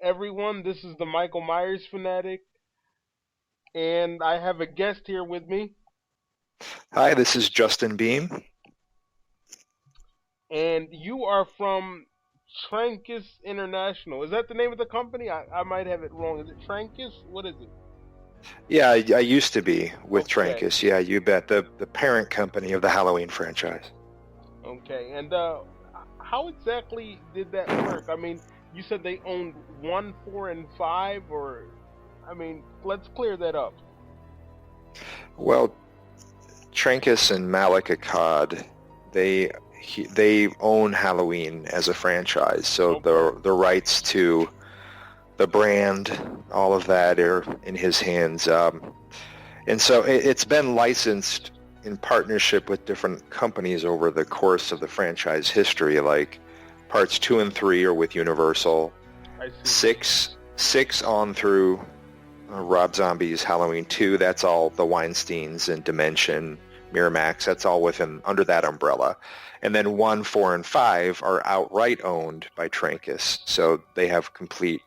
everyone. This is the Michael Myers fanatic, and I have a guest here with me. Hi, this is Justin Beahm. And you are from Trancas International. Is that the name of the company? I might have it wrong. Is it Trancas? What is it? Yeah, I used to be with Okay, Trancas. Yeah, you bet. The parent company of the Halloween franchise. okay. And how exactly did that work? I mean, you said they owned one, four, and five, or I mean, let's clear that up. Well, Trancas and Malik Akkad, they they own Halloween as a franchise, so Okay, the rights to the brand, all of that are in his hands. And so it's been licensed in partnership with different companies over the course of the franchise history. Like parts two and three are with Universal. I see. Six on through Rob Zombie's Halloween 2. That's all the Weinsteins and Dimension, Miramax. That's all within under that umbrella. And then 1, 4, and 5 are outright owned by Trancas, so they have complete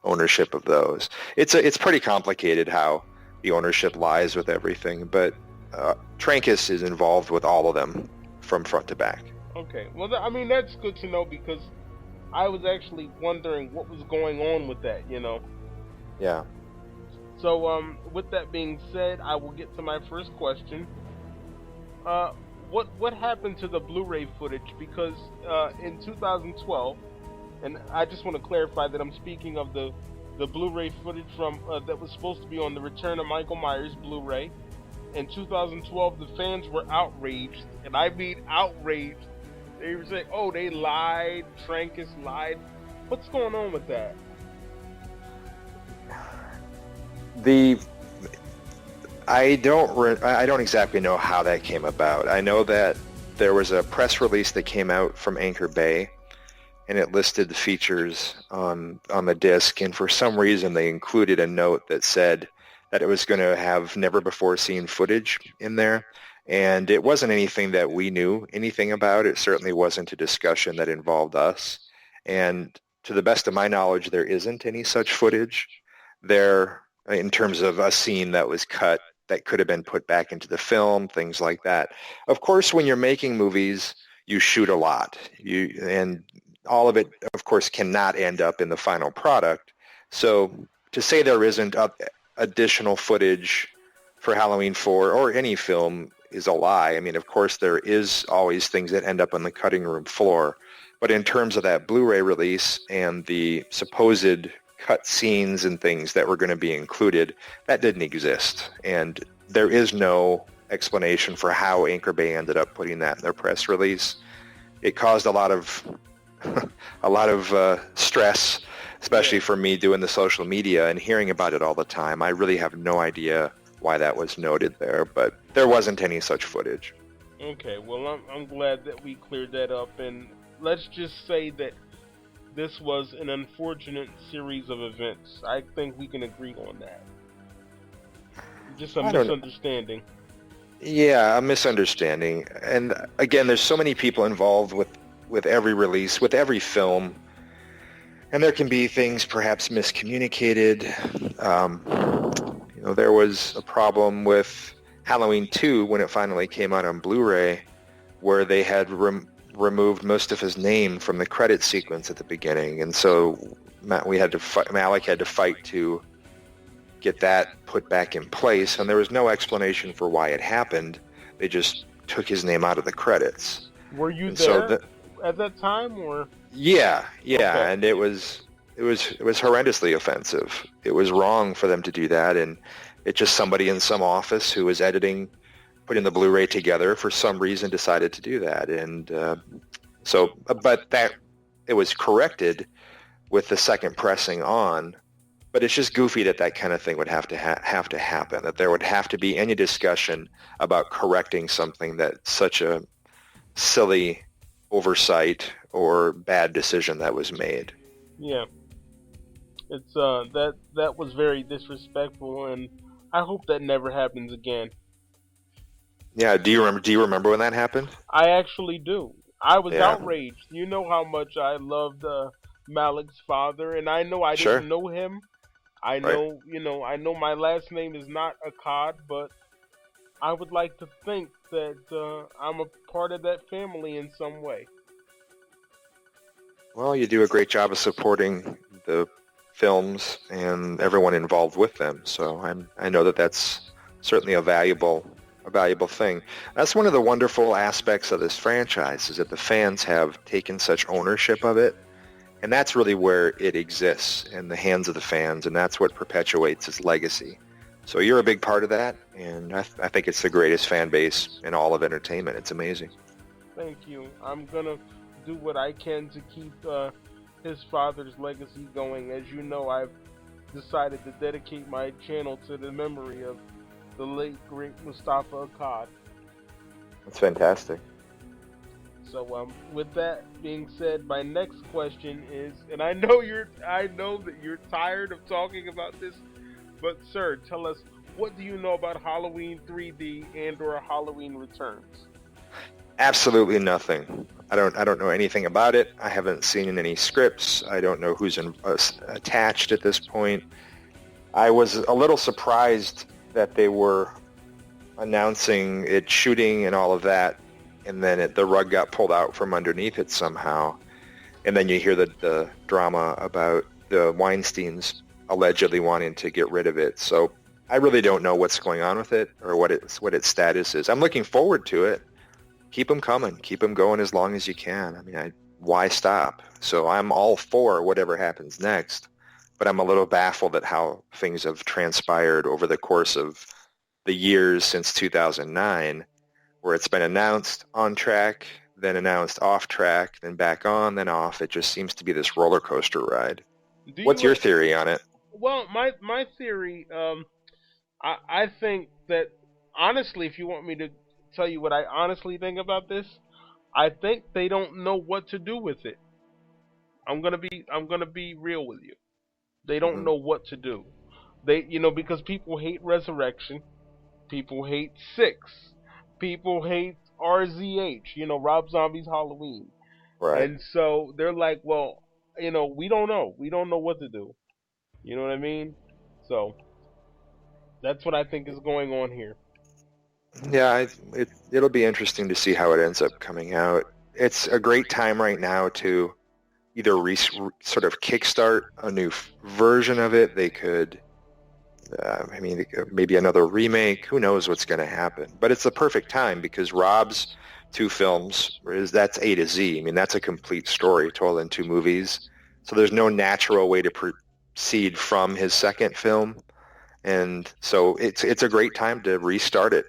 ownership of those. It's pretty complicated how the ownership lies with everything, but Trancas is involved with all of them from front to back. Okay. Well, I mean, that's good to know because I was actually wondering what was going on with that. Yeah. So, with that being said, I will get to my first question. Uh, what happened to the Blu-ray footage? Because in 2012, and I just want to clarify that I'm speaking of the Blu-ray footage from that was supposed to be on the Return of Michael Myers Blu-ray. In 2012, the fans were outraged, and I mean outraged. They were saying, "Oh, they lied. Trancas lied." What's going on with that? The I don't exactly know how that came about. I know that there was a press release that came out from Anchor Bay, and it listed the features on the disc. And for some reason, they included a note that said that it was going to have never before seen footage in there. And it wasn't anything that we knew anything about. It certainly wasn't a discussion that involved us. And to the best of my knowledge, there isn't any such footage there in terms of a scene that was cut that could have been put back into the film, things like that. Of course, when you're making movies, you shoot a lot. And all of it, of course, cannot end up in the final product. So to say there isn't additional footage for Halloween 4 or any film is a lie. I mean, of course, there is always things that end up on the cutting room floor. But in terms of that Blu-ray release and the supposed cut scenes and things that were going to be included, that didn't exist. And there is no explanation for how Anchor Bay ended up putting that in their press release. It caused a lot of stress, especially Yeah. for me doing the social media and hearing about it all the time. I really have no idea why that was noted there, but there wasn't any such footage. Okay. Well, I'm glad that we cleared that up, and let's just say that this was an unfortunate series of events. I think we can agree on that. Just a I don't know. misunderstanding. Yeah, a misunderstanding. And again, there's so many people involved with every release, with every film, and there can be things perhaps miscommunicated. There was a problem with Halloween 2 when it finally came out on Blu-ray, where they had removed Mustafa's name from the credit sequence at the beginning, and so Malik had to fight to get that put back in place, and there was no explanation for why it happened. They just took his name out of the credits. Were you And so there at that time, or yeah, okay? and it was horrendously offensive. It was wrong for them to do that, and it just somebody in some office who was editing, putting the Blu-ray together for some reason decided to do that, and but that it was corrected with the second pressing on. But it's just goofy that that kind of thing would have to happen. That there would have to be any discussion about correcting something that such a silly oversight or bad decision that was made. Yeah, it's that was very disrespectful, and I hope that never happens again. Yeah, do you remember when that happened? I actually do. I was Yeah. outraged. You know how much I loved Malik's father, and I know I Sure. didn't know him. I Right. know, I know my last name is not Akkad, but I would like to think that I'm a part of that family in some way. Well, you do a great job of supporting the films and everyone involved with them. So I know that that's certainly a valuable thing. That's one of the wonderful aspects of this franchise is that the fans have taken such ownership of it. And that's really where it exists in the hands of the fans, and that's what perpetuates its legacy. So you're a big part of that, and I think it's the greatest fan base in all of entertainment. It's amazing. Thank you. I'm gonna do what I can to keep his father's legacy going. As you know, I've decided to dedicate my channel to the memory of the late great Mustafa Akkad. That's fantastic. So, with that being said, my next question is, and I know that you're tired of talking about this, but sir, tell us, what do you know about Halloween 3D and/or Halloween Returns? Absolutely nothing. I don't know anything about it. I haven't seen any scripts. I don't know who's attached at this point. I was a little surprised that they were announcing it shooting and all of that, and then the rug got pulled out from underneath it somehow. And then you hear the drama about the Weinsteins allegedly wanting to get rid of it. So I really don't know what's going on with it or what its status is. I'm looking forward to it. Keep them coming. Keep them going as long as you can. I mean, why stop? So I'm all for whatever happens next, but I'm a little baffled at how things have transpired over the course of the years since 2009, where it's been announced on track, then announced off track, then back on, then off. It just seems to be this roller coaster ride. Do What's you? your theory on it? Well, my theory, I think that honestly, if you want me to tell you what I honestly think about this, I think they don't know what to do with it. I'm gonna be real with you. They don't Hmm. know what to do. Because people hate Resurrection, people hate Six, people hate RZH. Rob Zombie's Halloween, Right. and so they're like, well, we don't know. We don't know what to do. You know what I mean? So that's what I think is going on here. Yeah, it'll be interesting to see how it ends up coming out. It's a great time right now to either sort of kickstart a new version of it. They could, maybe another remake. Who knows what's going to happen? But it's the perfect time because Rob's two films that's A to Z. I mean, that's a complete story told in two movies. So there's no natural way to proceed from his second film, and so it's a great time to restart it,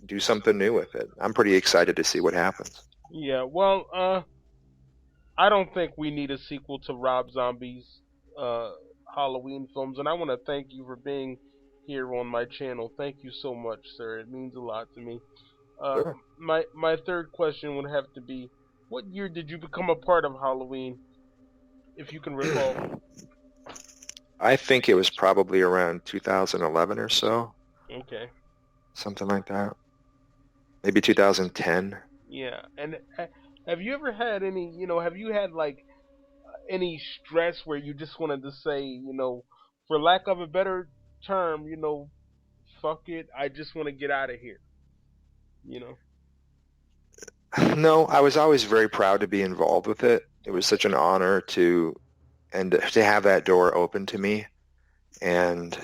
do something new with it. I'm pretty excited to see what happens. Yeah, well, I don't think we need a sequel to Rob Zombie's uh, Halloween films, and I want to thank you for being here on my channel. Thank you so much, sir. It means a lot to me. Uh, Sure. my third question would have to be, what year did you become a part of Halloween, if you can recall? I think it was probably around 2011 or so, Okay. something like that. Maybe 2010. Yeah, and have you ever had any? Have you had like any stress where you just wanted to say, for lack of a better term, fuck it, I just want to get out of here. You know. No, I was always very proud to be involved with it. It was such an honor to have that door open to me. And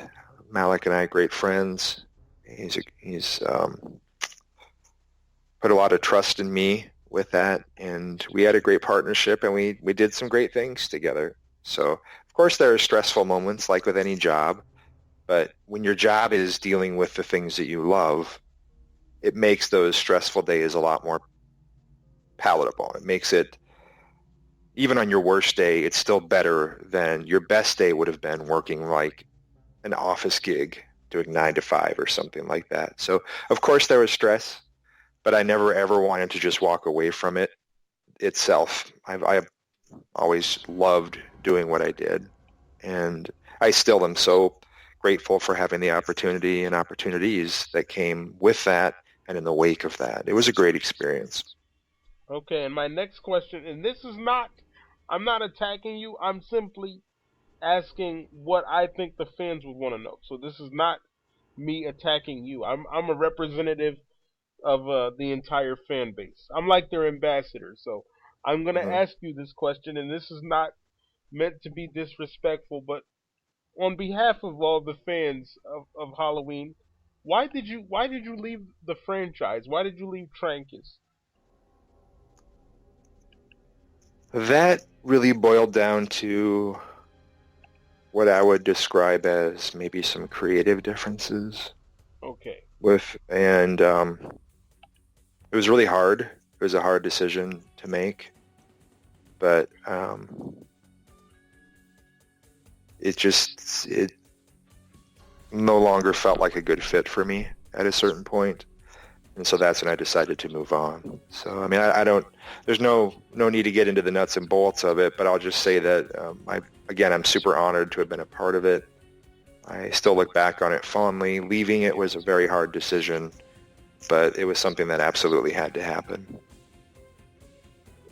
Malik and I are great friends. He's put a lot of trust in me with that, and we had a great partnership, and we did some great things together. So, of course, there are stressful moments, like with any job, but when your job is dealing with the things that you love, it makes those stressful days a lot more palatable. It makes it, even on your worst day, it's still better than your best day would have been working like an office gig, doing 9 to 5 or something like that. So, of course, there was stress, but I never ever wanted to just walk away from it itself. I've always loved doing what I did, and I still am so grateful for having the opportunity and opportunities that came with that and in the wake of that. It was a great experience. Okay, and my next question, and this is not I'm not attacking you. I'm simply asking what I think the fans would want to know. So this is not me attacking you. I'm a representative of the entire fan base. I'm like their ambassador. So I'm gonna Mhm. ask you this question, and this is not meant to be disrespectful, but on behalf of all the fans of Halloween, why did you leave the franchise? Why did you leave Trancas? That really boiled down to what I would describe as maybe some creative differences Okay. and it was really hard. It was a hard decision to make, but it no longer felt like a good fit for me at a certain point. And so that's when I decided to move on. So, I mean, I don't, there's no need to get into the nuts and bolts of it, but I'll just say that I'm super honored to have been a part of it. I still look back on it fondly. Leaving it was a very hard decision, but it was something that absolutely had to happen.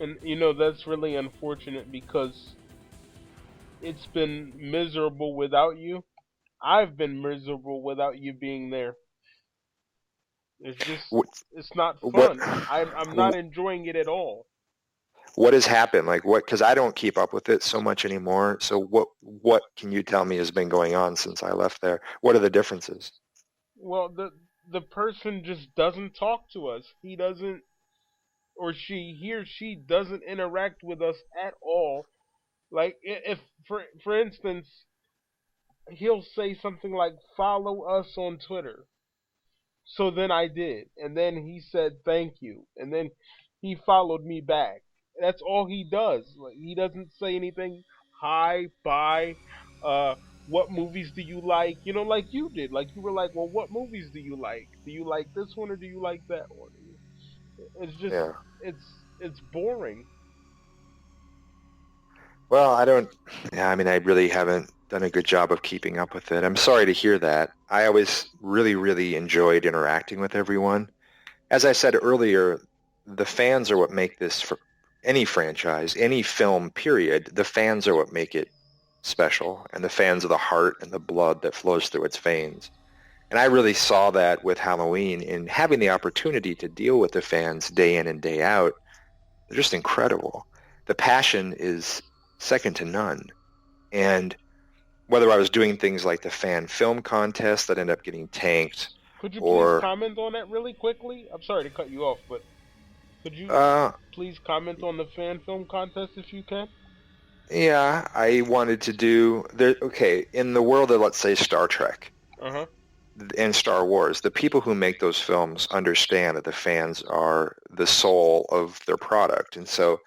And that's really unfortunate because it's been miserable without you. I've been miserable without you being there. It's just What, it's not what, fun. I'm not enjoying it at all. what has happened? Like what, because I don't keep up with it so much anymore. So what can you tell me has been going on since I left there? What are the differences? Well, the person just doesn't talk to us. He doesn't, or he or she doesn't interact with us at all. Like if for instance, he'll say something like follow us on Twitter. So then I did, and then he said thank you, and then he followed me back. That's all he does. Like, he doesn't say anything. Hi, bye. Uh, what movies do you like? Like you did. Like you were like, well, what movies do you like? Do you like this one or do you like that one? It's just, Yeah. it's boring. Well, I don't, yeah, I mean, I really haven't done a good job of keeping up with it. I'm sorry to hear that. I always really, really enjoyed interacting with everyone. As I said earlier, the fans are what make this for any franchise, any film, period. The fans are what make it special, and the fans are the heart and the blood that flows through its veins. And I really saw that with Halloween in having the opportunity to deal with the fans day in and day out. They're just incredible. The passion is second to none. And whether I was doing things like the fan film contest that ended up getting tanked, Could you please or comment on that really quickly? I'm sorry to cut you off, but could you uh, please comment on the fan film contest if you can? yeah, I wanted to do there. Okay, in the world of, let's say, Star Trek Uh huh. and Star Wars, the people who make those films understand that the fans are the soul of their product, and so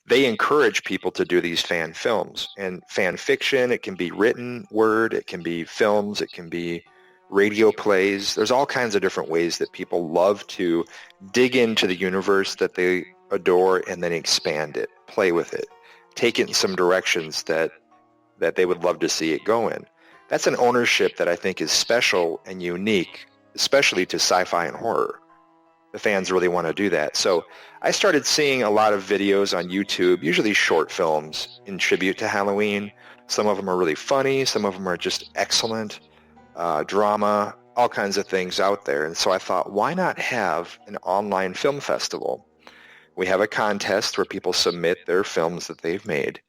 they encourage people to do these fan films and fan fiction. It can be written word, it can be films, it can be radio plays. There's all kinds of different ways that people love to dig into the universe that they adore and then expand it, play with it, take it in some directions that they would love to see it go in. That's an ownership that I think is special and unique, especially to sci-fi and horror. The fans really want to do that. So I started seeing a lot of videos on YouTube, usually short films in tribute to Halloween. Some of them are really funny. Some of them are just excellent. Drama, all kinds of things out there. And so I thought, why not have an online film festival? We have a contest where people submit their films that they've made,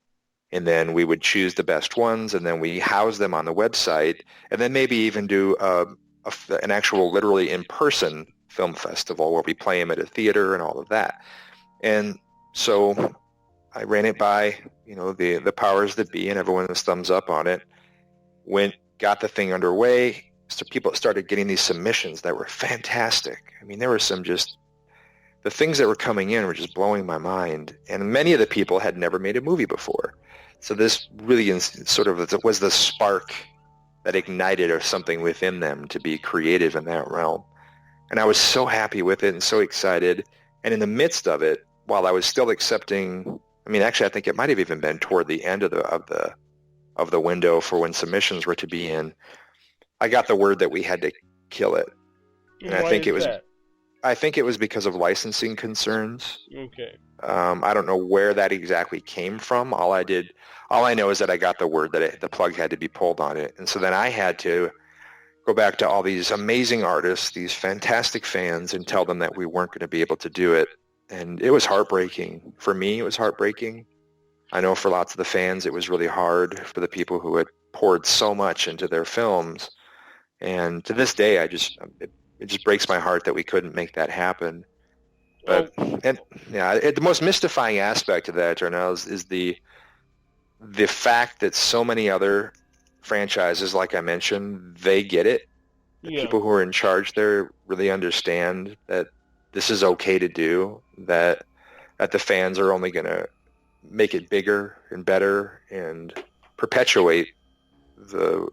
and then we would choose the best ones, and then we house them on the website, and then maybe even do an actual literally in-person film festival where we play them at a theater and all of that. And so I ran it by, the powers that be, and everyone was thumbs up on it. Got the thing underway. So people started getting these submissions that were fantastic. I mean, there were the things that were coming in were just blowing my mind. And many of the people had never made a movie before. So this really was the spark that ignited or something within them to be creative in that realm. And I was so happy with it and so excited. And in the midst of it, while I was still accepting, I mean, actually, I think it might have even been toward the end of the window for when submissions were to be in, I got the word that we had to kill it. And And why is that? I think it was because of licensing concerns. Okay. I don't know where that exactly came from. All I know is that I got the word that the plug had to be pulled on it. And so then I had to go back to all these amazing artists, these fantastic fans, and tell them that we weren't going to be able to do it. And it was heartbreaking. For me, it was heartbreaking. I know for lots of the fans, it was really hard for the people who had poured so much into their films. And to this day, it just breaks my heart that we couldn't make that happen. Oh, But and yeah, the most mystifying aspect of that, Darnell, is the fact that so many other franchises, like I mentioned, they get it. The yeah. people who are in charge there really understand that this is okay to do, that the fans are only going to make it bigger and better and perpetuate the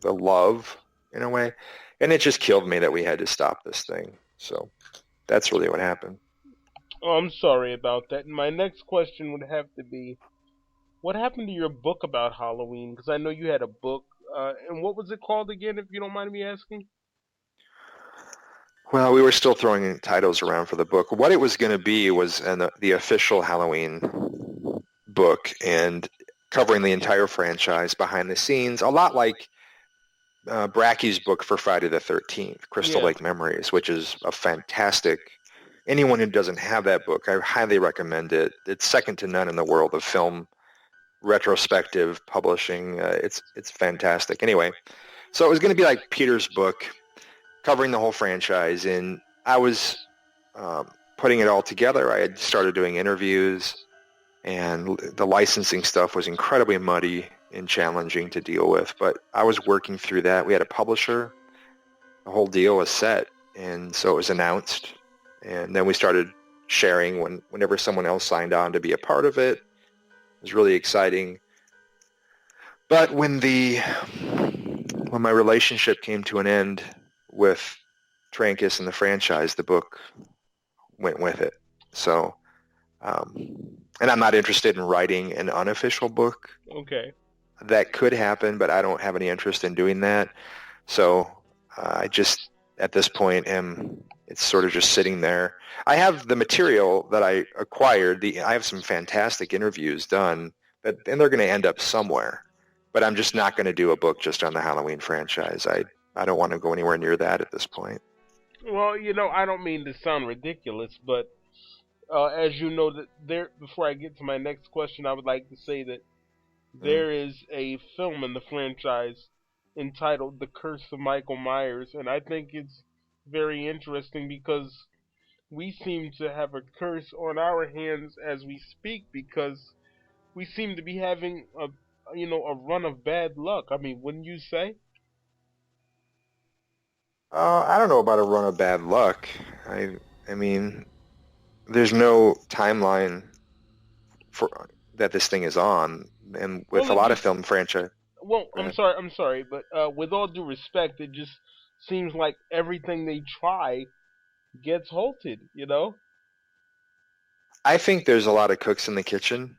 the love in a way. And it just killed me that we had to stop this thing. So that's really what happened. Oh, I'm sorry about that. My next question would have to be, what happened to your book about Halloween? Because I know you had a book. And what was it called again, if you don't mind me asking? Well, we were still throwing titles around for the book. What it was going to be was the official Halloween book and covering the entire franchise behind the scenes, a lot like Bracky's book for Friday the 13th, Crystal Yeah. Lake Memories, which is a fantastic. Anyone who doesn't have that book, I highly recommend it. It's second to none in the world of film retrospective publishing. It's fantastic. Anyway, so it was going to be like Peter's book, covering the whole franchise, and I was putting it all together. I had started doing interviews, and the licensing stuff was incredibly muddy and challenging to deal with. But I was working through that. We had a publisher. The whole deal was set, and so it was announced, and then we started sharing whenever someone else signed on to be a part of it. It was really exciting. But when my relationship came to an end with Trancas and the franchise, the book went with it. So, um, and I'm not interested in writing an unofficial book. Okay. That could happen, but I don't have any interest in doing that. So I just, at this point, it's sort of just sitting there. I have the material that I acquired. I have some fantastic interviews done, and they're going to end up somewhere. But I'm just not going to do a book just on the Halloween franchise. I don't want to go anywhere near that at this point. Well, I don't mean to sound ridiculous, but as you know, that there. Before I get to my next question, I would like to say that Mm. there is a film in the franchise entitled "The Curse of Michael Myers," and I think it's very interesting because we seem to have a curse on our hands as we speak because we seem to be having a run of bad luck. I mean, wouldn't you say? I don't know about a run of bad luck. I mean, there's no timeline for that this thing is on, and with Well, a it lot of just film franchise. well, Go ahead. I'm sorry, but with all due respect, it just seems like everything they try gets halted. I think there's a lot of cooks in the kitchen,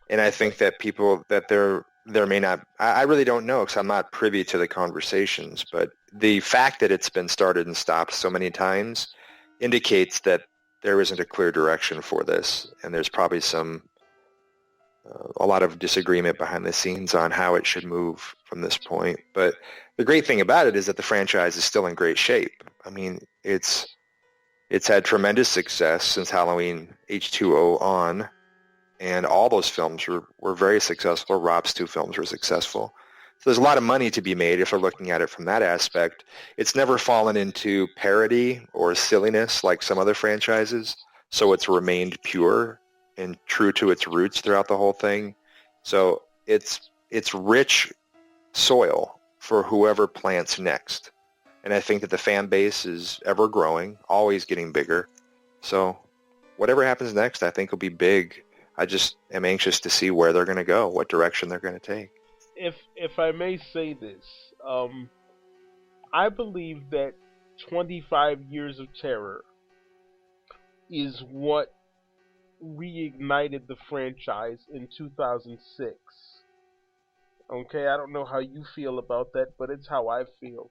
and I Okay. think that people that there may not. I really don't know because I'm not privy to the conversations. But the fact that it's been started and stopped so many times indicates that there isn't a clear direction for this, and there's probably a lot of disagreement behind the scenes on how it should move from this point. But the great thing about it is that the franchise is still in great shape. I mean, it's had tremendous success since Halloween H2O on, and all those films were very successful. Rob's two films were successful. So there's a lot of money to be made if we're looking at it from that aspect. It's never fallen into parody or silliness like some other franchises, so it's remained pure and true to its roots throughout the whole thing. So it's rich soil for whoever plants next. And I think that the fan base is ever growing, always getting bigger. So whatever happens next, I think will be big. I just am anxious to see where they're going to go, what direction they're going to take. If I may say this, I believe that 25 years of terror is what reignited the franchise in 2006. Okay, I don't know how you feel about that, but it's how I feel.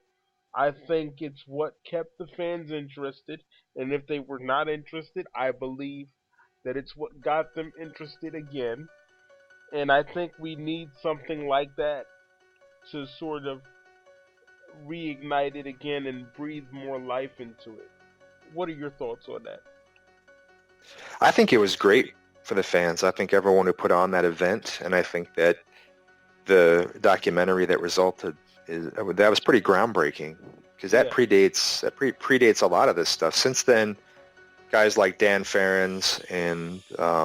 I think it's what kept the fans interested, and if they were not interested, I believe that it's what got them interested again. And I think we need something like that to sort of reignite it again and breathe more life into it. What are your thoughts on that? I think it was great for the fans. I think everyone who put on that event, and I think that the documentary that resulted that was pretty groundbreaking because that Yeah, predates a lot of this stuff. Since then, guys like Dan Farrens and I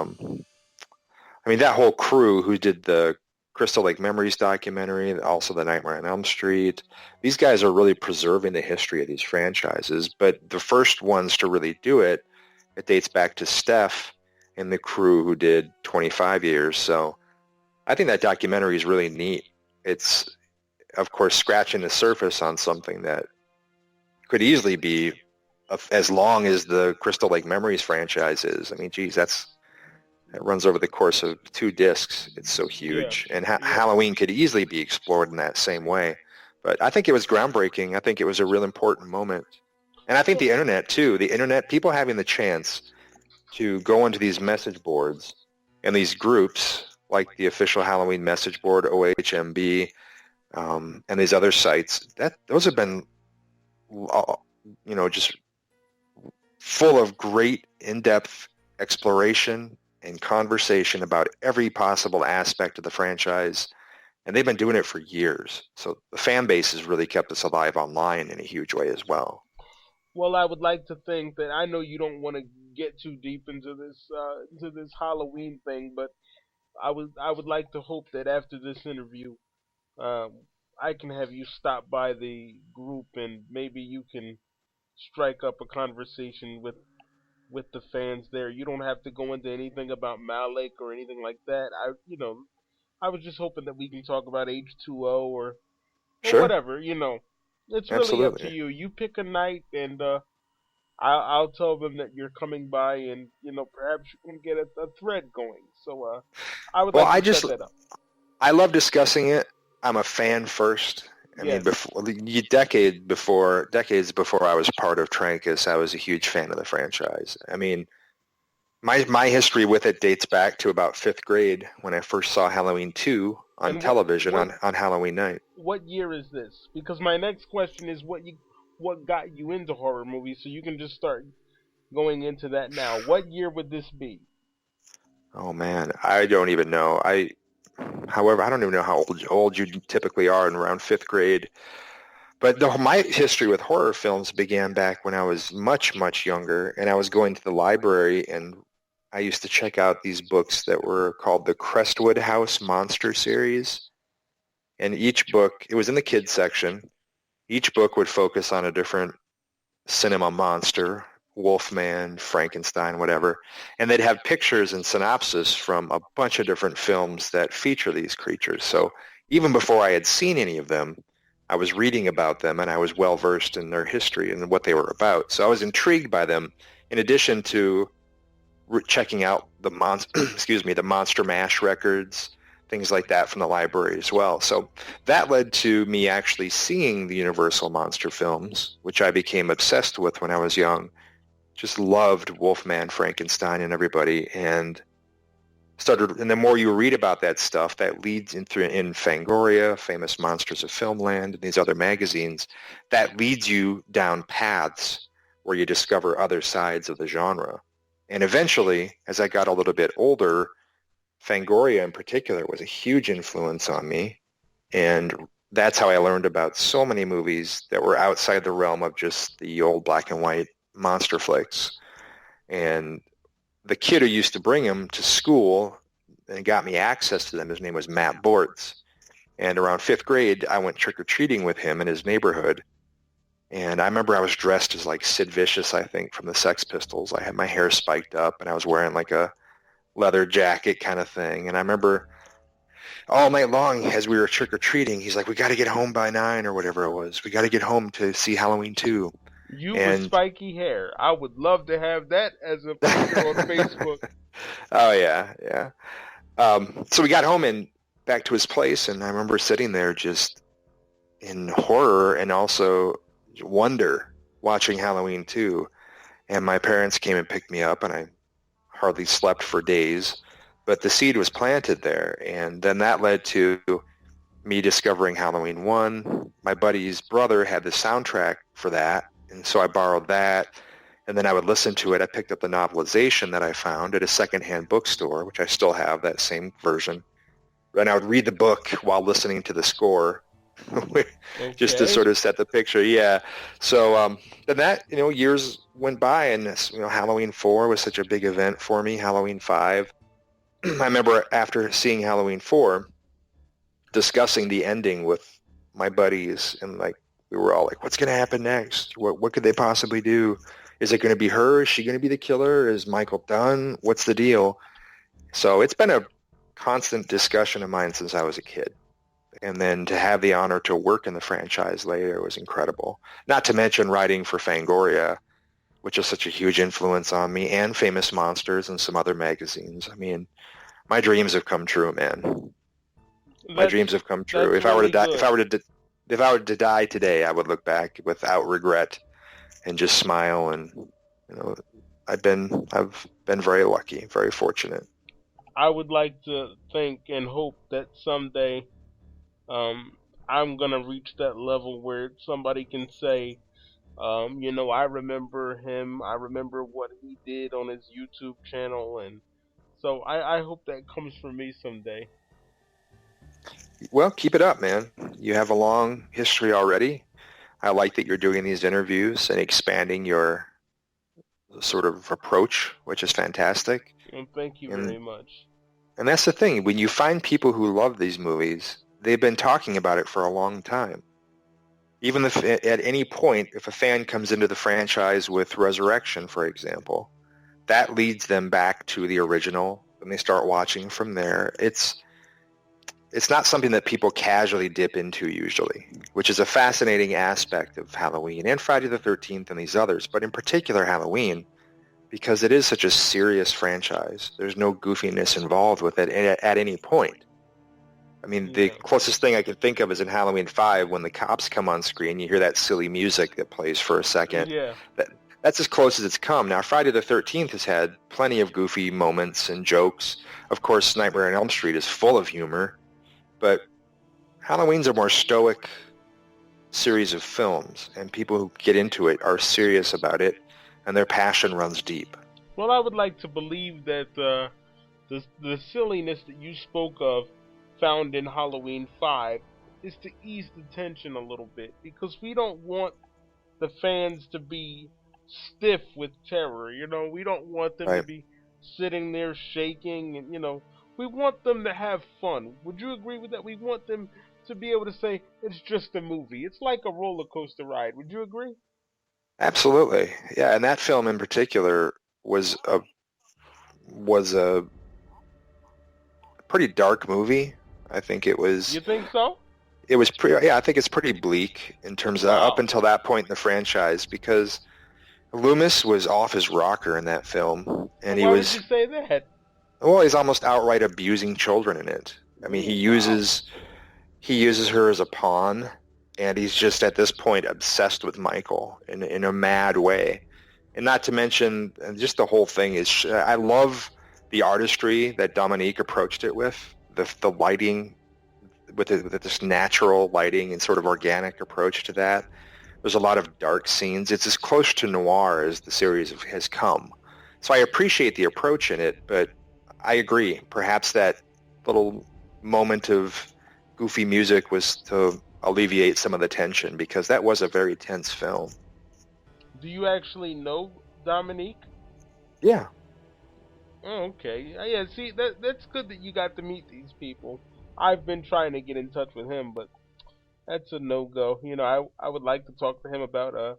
mean that whole crew who did the Crystal Lake Memories documentary, also the Nightmare on Elm Street. These guys are really preserving the history of these franchises. But the first ones to really do it, it dates back to Steph and the crew who did 25 years. So I think that documentary is really neat. It's, of course, scratching the surface on something that could easily be as long as the Crystal Lake Memories franchise is. I mean, geez, it runs over the course of 2 discs. It's so yeah, huge. And yeah, Halloween could easily be explored in that same way. But I think it was groundbreaking. I think it was a real important moment. And I think well, the internet, too, people having the chance to go into these message boards and these groups like the official Halloween message board, OHMB, and these other sites, those have been, just full of great in-depth exploration and conversation about every possible aspect of the franchise. And they've been doing it for years. So the fan base has really kept us alive online in a huge way as well. well, I would like to think that I know you don't want to get too deep into this Halloween thing, but I would like to hope that after this interview, um, I can have you stop by the group and maybe you can strike up a conversation with the fans there. You don't have to go into anything about Malik or anything like that. I was just hoping that we can talk about H2O or Sure, whatever. It's really up to absolutely. you. You pick a night, and I'll tell them that you're coming by, and perhaps you can get a thread going. So I would Well, like to set that up. I love discussing it. I'm a fan first. I mean, Yes. decades before I was part of Trancas, I was a huge fan of the franchise. I mean, my history with it dates back to about 5th grade when I first saw Halloween 2 on And what television what on Halloween night. what year is this? Because my next question is what got you into horror movies, so you can just start going into that now. What year would this be? Oh man, I don't even know. However, I don't even know how old you typically are in around 5th grade. But my history with horror films began back when I was much, much younger, and I was going to the library, and I used to check out these books that were called the Crestwood House Monster Series. And each book, it was in the kids section. Each book would focus on a different cinema monster, Wolfman, Frankenstein, whatever. And they'd have pictures and synopsis from a bunch of different films that feature these creatures. So even before I had seen any of them, I was reading about them and I was well versed in their history and what they were about. So I was intrigued by them in addition to checking out the the Monster Mash records, things like that from the library as well. So that led to me actually seeing the Universal monster films, which I became obsessed with when I was young. Just loved Wolfman, Frankenstein, and everybody, and the more you read about that stuff, that leads in Fangoria, Famous Monsters of Filmland, and these other magazines, that leads you down paths where you discover other sides of the genre. And eventually, as I got a little bit older, Fangoria in particular was a huge influence on me. And that's how I learned about so many movies that were outside the realm of just the old black and white monster flicks. And the kid who used to bring them to school and got me access to them, his name was Matt Bortz. And around 5th grade, I went trick-or-treating with him in his neighborhood. And I remember I was dressed as like Sid Vicious, I think, from the Sex Pistols. I had my hair spiked up and I was wearing like a leather jacket kind of thing. And I remember all night long as we were trick-or-treating, he's like, we got to get home by 9 or whatever it was. We got to get home to see Halloween 2. You with And spiky hair. I would love to have that as a picture on Facebook. oh, yeah, yeah. So we got home and back to his place, and I remember sitting there just in horror and also wonder watching Halloween 2. And my parents came and picked me up, and I hardly slept for days. But the seed was planted there, and then that led to me discovering Halloween 1. My buddy's brother had the soundtrack for that, and so I borrowed that, and then I would listen to it. I picked up the novelization that I found at a secondhand bookstore, which I still have, that same version. And I would read the book while listening to the score, just to sort of set the picture. Yeah. So then that, years went by, and Halloween 4 was such a big event for me. Halloween 5. I remember after seeing Halloween 4, discussing the ending with my buddies, and we were all like, what's going to happen next? What could they possibly do? Is it going to be her? Is she going to be the killer? Is Michael done? What's the deal? So it's been a constant discussion of mine since I was a kid. And then to have the honor to work in the franchise later was incredible. Not to mention writing for Fangoria, which is such a huge influence on me, and Famous Monsters and some other magazines. I mean, my dreams have come true, man. My dreams have come true. If I were to die, if I were to die today, I would look back without regret and just smile. And I've been very lucky, very fortunate. I would like to think and hope that someday I'm gonna reach that level where somebody can say, I remember him. I remember what he did on his YouTube channel, and so I hope that comes for me someday. Well, keep it up, man. You have a long history already. I like that you're doing these interviews and expanding your sort of approach, which is fantastic. And thank you very much. And that's the thing. When you find people who love these movies, they've been talking about it for a long time. Even if at any point, if a fan comes into the franchise with Resurrection, for example, that leads them back to the original, and they start watching from there. It's not something that people casually dip into usually, which is a fascinating aspect of Halloween and Friday the 13th and these others, but in particular Halloween, because it is such a serious franchise. There's no goofiness involved with it at any point. I mean, the closest thing I can think of is in Halloween 5 when the cops come on screen, you hear that silly music that plays for a second. Yeah. That's as close as it's come. Now, Friday the 13th has had plenty of goofy moments and jokes. Of course, Nightmare on Elm Street is full of humor. But Halloween's a more stoic series of films, and people who get into it are serious about it, and their passion runs deep. Well, I would like to believe that the silliness that you spoke of found in Halloween 5 is to ease the tension a little bit, because we don't want the fans to be stiff with terror. We don't want them to be sitting there shaking, and we want them to have fun. Would you agree with that? We want them to be able to say, it's just a movie. It's like a roller coaster ride. Would you agree? Absolutely. Yeah, and that film in particular was a pretty dark movie. I think it was. You think so? It was pretty. Yeah, I think it's pretty bleak in terms of up until that point in the franchise, because Loomis was off his rocker in that film, and Why would you say that? Well, he's almost outright abusing children in it. I mean, he uses her as a pawn, and he's just at this point obsessed with Michael in a mad way. And not to mention, just the whole thing is, I love the artistry that Dominique approached it with, the lighting, with this natural lighting and sort of organic approach to that. There's a lot of dark scenes. It's as close to noir as the series has come. So I appreciate the approach in it, but I agree. Perhaps that little moment of goofy music was to alleviate some of the tension, because that was a very tense film. Do you actually know Dominique? Yeah. Oh, okay. Yeah, see, that's good that you got to meet these people. I've been trying to get in touch with him, but that's a no-go. I would like to talk to him about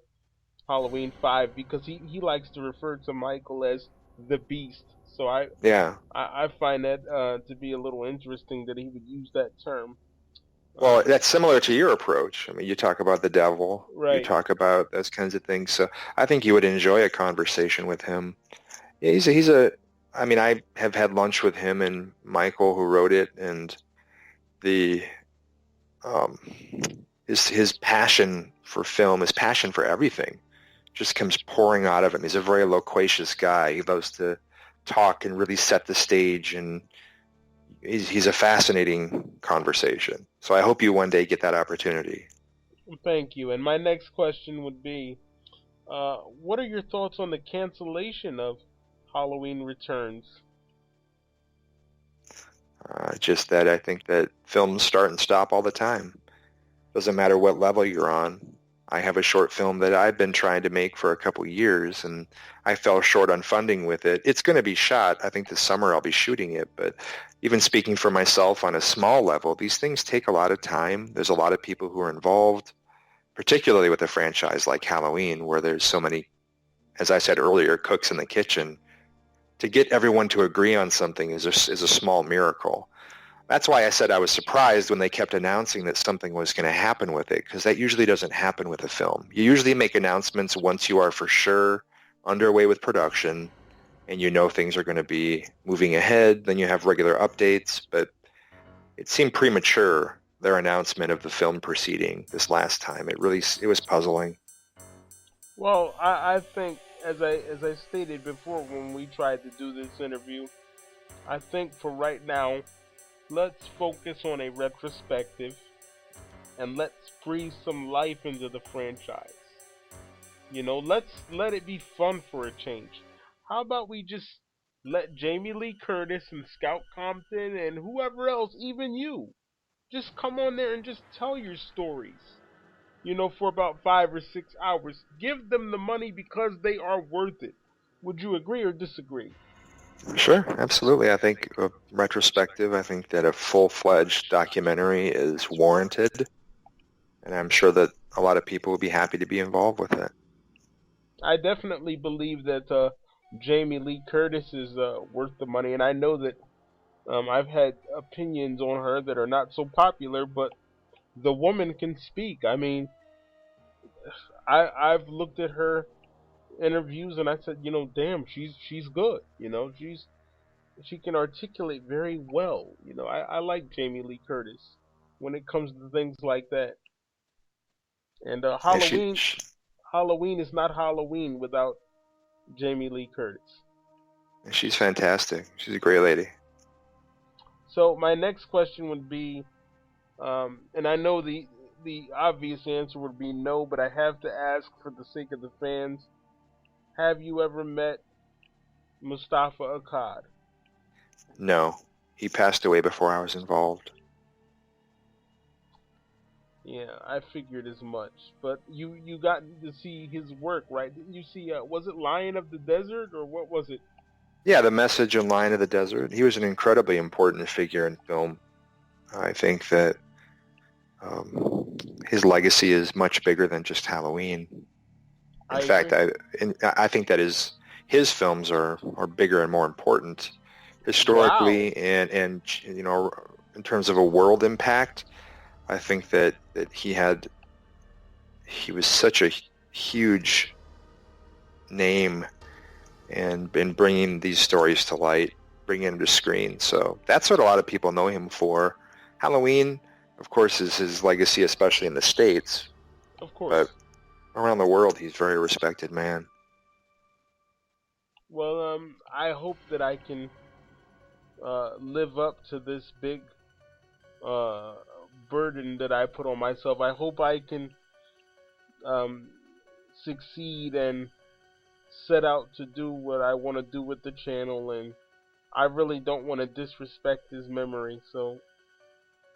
Halloween 5, because he likes to refer to Michael as the Beast. So I find that to be a little interesting that he would use that term. Well, that's similar to your approach. I mean, you talk about the devil. Right. You talk about those kinds of things. So I think you would enjoy a conversation with him. Yeah, I mean, I have had lunch with him and Michael, who wrote it, and the his passion for film, his passion for everything, just comes pouring out of him. He's a very loquacious guy. He loves to talk and really set the stage, and he's a fascinating conversation. So I hope you one day get that opportunity. Thank you. And my next question would be, what are your thoughts on the cancellation of Halloween Returns? Just that I think that films start and stop all the time. Doesn't matter what level you're on. I have a short film that I've been trying to make for a couple years, and I fell short on funding with it. It's going to be shot. I think this summer I'll be shooting it, but even speaking for myself on a small level, these things take a lot of time. There's a lot of people who are involved, particularly with a franchise like Halloween, where there's so many, as I said earlier, cooks in the kitchen. To get everyone to agree on something is a small miracle. That's why I said I was surprised when they kept announcing that something was going to happen with it, because that usually doesn't happen with a film. You usually make announcements once you are for sure underway with production and you know things are going to be moving ahead. Then you have regular updates, but it seemed premature, their announcement of the film proceeding this last time. It was puzzling. Well, I think, as I stated before when we tried to do this interview, I think for right now, let's focus on a retrospective and let's breathe some life into the franchise. Let's let it be fun for a change. How about we just let Jamie Lee Curtis and Scout Compton and whoever else, even you, just come on there and just tell your stories. For about 5 or 6 hours. Give them the money because they are worth it. Would you agree or disagree? Sure, absolutely. I think a retrospective, I think that a full-fledged documentary is warranted, and I'm sure that a lot of people would be happy to be involved with it. I definitely believe that Jamie Lee Curtis is worth the money, and I know that I've had opinions on her that are not so popular, but the woman can speak. I mean, I've looked at her interviews and I said, damn, she's good. She can articulate very well. I like Jamie Lee Curtis when it comes to things like that. And Yeah, Halloween is not Halloween without Jamie Lee Curtis. she's fantastic. She's a great lady. So my next question would be, and I know the obvious answer would be no, but I have to ask for the sake of the fans: have you ever met Mustafa Akkad? No, he passed away before I was involved. Yeah, I figured as much. But you got to see his work, right? Didn't you see? Was it Lion of the Desert or what was it? Yeah, The Message in Lion of the Desert. He was an incredibly important figure in film. I think that his legacy is much bigger than just Halloween. In fact, I think that his films are bigger and more important historically, Wow. and in terms of a world impact. I think that he was such a huge name, and been bringing these stories to light, bringing them to screen. So that's what a lot of people know him for. Halloween, of course, is his legacy, especially in the States. Of course. But around the world, he's a very respected man. Well, I hope that I can live up to this big uh, burden that I put on myself. I hope I can um, succeed and set out to do what I want to do with the channel, and I really don't want to disrespect his memory. So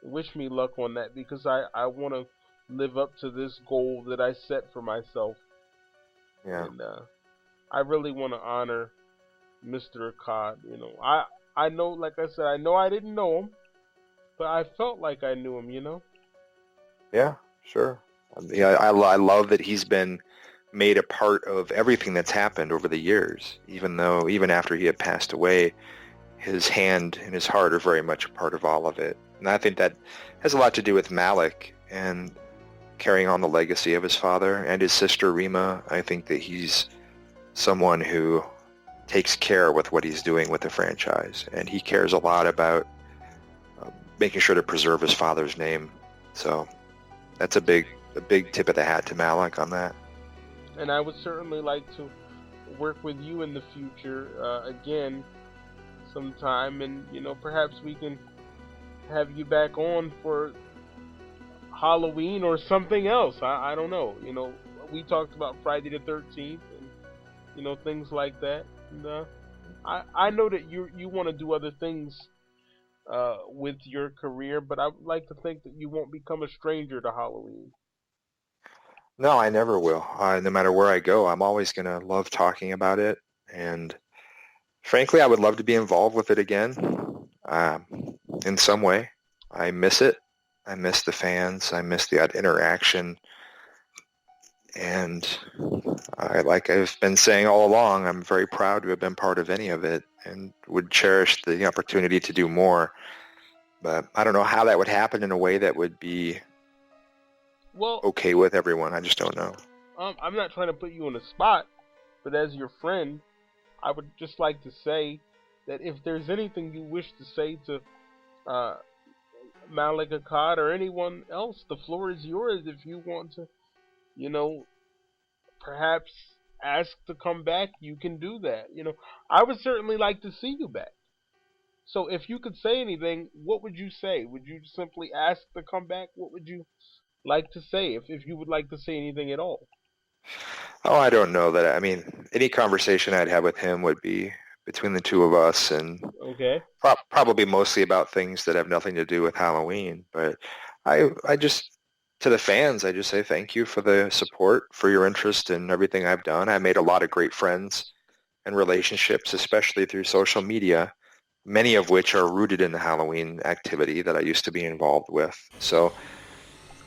wish me luck on that, because I want to live up to this goal that I set for myself. Yeah. And I really want to honor Mr. Akkad. I know, like I said, I know I didn't know him, but I felt like I knew him. Yeah, sure. Yeah, I love that he's been made a part of everything that's happened over the years, even after he had passed away, his hand and his heart are very much a part of all of it. And I think that has a lot to do with Malik and carrying on the legacy of his father and his sister Rima. I think that he's someone who takes care with what he's doing with the franchise, and he cares a lot about making sure to preserve his father's name. So that's a big tip of the hat to Malik on that. And I would certainly like to work with you in the future again sometime, and perhaps we can have you back on for Halloween or something else. I don't know. We talked about Friday the 13th and things like that. And I know that you want to do other things with your career, but I would like to think that you won't become a stranger to Halloween. No, I never will. No matter where I go, I'm always going to love talking about it. And frankly, I would love to be involved with it again um, in some way. I miss it. I miss the fans. I miss the interaction. And like I've been saying all along, I'm very proud to have been part of any of it and would cherish the opportunity to do more. But I don't know how that would happen in a way that would be okay with everyone. I just don't know. I'm not trying to put you on the spot, but as your friend, I would just like to say that if there's anything you wish to say to Malik Akkad or anyone else, the floor is yours. If you want to, perhaps ask to come back, you can do that. I would certainly like to see you back. So if you could say anything, what would you say? Would you simply ask to come back? What would you like to say if you would like to say anything at all? Oh, I don't know that. I mean, any conversation I'd have with him would be between the two of us, and okay, probably mostly about things that have nothing to do with Halloween. But I just, to the fans, I just say thank you for the support, for your interest in everything I've done. I made a lot of great friends and relationships, especially through social media, many of which are rooted in the Halloween activity that I used to be involved with. So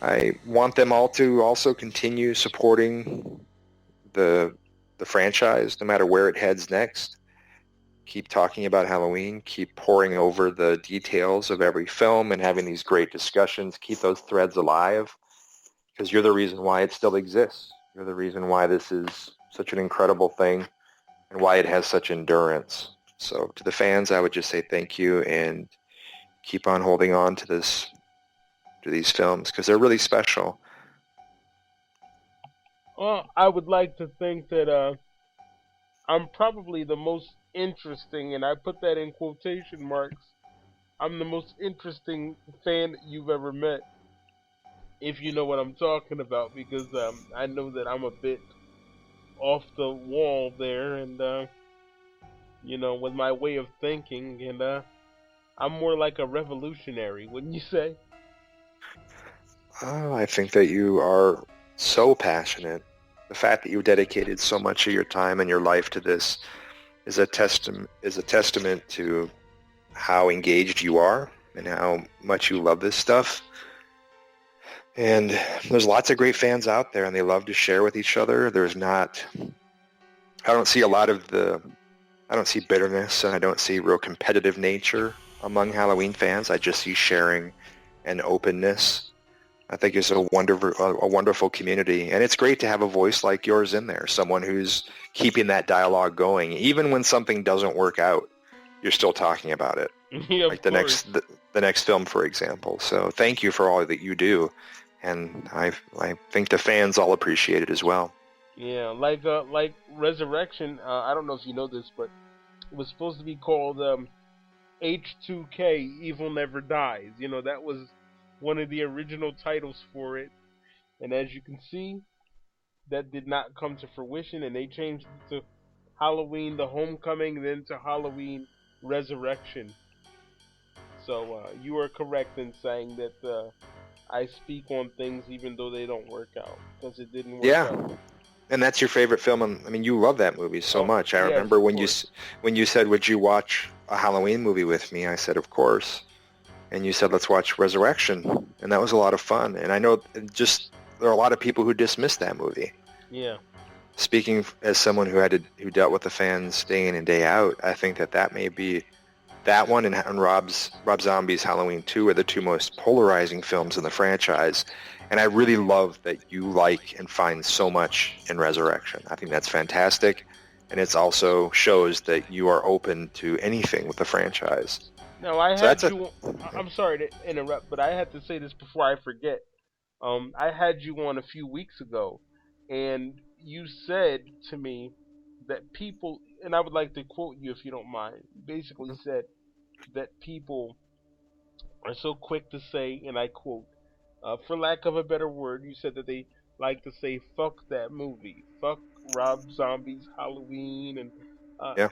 I want them all to also continue supporting the franchise, no matter where it heads next. Keep talking about Halloween, keep poring over the details of every film and having these great discussions. Keep those threads alive, because you're the reason why it still exists. You're the reason why this is such an incredible thing and why it has such endurance. So to the fans, I would just say thank you and keep on holding on to these films, because they're really special. Well, I would like to think that I'm probably the most interesting, and I put that in quotation marks. I'm the most interesting fan that you've ever met, if you know what I'm talking about, because I know that I'm a bit off the wall there, and with my way of thinking, and I'm more like a revolutionary, wouldn't you say? Oh, I think that you are so passionate. The fact that you dedicated so much of your time and your life to this is a testament to how engaged you are and how much you love this stuff. And there's lots of great fans out there, and they love to share with each other. I don't see I don't see bitterness, and I don't see real competitive nature among Halloween fans. I just see sharing and openness. I think it's a wonderful community, and it's great to have a voice like yours in there, someone who's keeping that dialogue going. Even when something doesn't work out, you're still talking about it. Yeah, like the next film, for example. So thank you for all that you do, and I think the fans all appreciate it as well. Yeah, like Resurrection. I don't know if you know this, but it was supposed to be called H2K, Evil Never Dies. That was one of the original titles for it. And as you can see, that did not come to fruition, and they changed it to Halloween the Homecoming, then to Halloween Resurrection. So you are correct in saying that I speak on things even though they don't work out, because it didn't work out. And that's your favorite film. I mean, you love that movie so much. I remember when you said, "Would you watch a Halloween movie with me?" I said, "Of course." And you said, "Let's watch Resurrection," and that was a lot of fun. And I know there are a lot of people who dismiss that movie. Yeah. Speaking as someone who dealt with the fans day in and day out, I think that may be that one and Rob Zombie's Halloween 2 are the two most polarizing films in the franchise. And I really love that you like and find so much in Resurrection. I think that's fantastic. And it also shows that you are open to anything with the franchise. Now, I'm sorry to interrupt, but I have to say this before I forget. I had you on a few weeks ago, and you said to me that people, and I would like to quote you if you don't mind. You basically said that people are so quick to say, and I quote, for lack of a better word, you said that they like to say "fuck that movie," "fuck Rob Zombie's Halloween," uh, Yeah.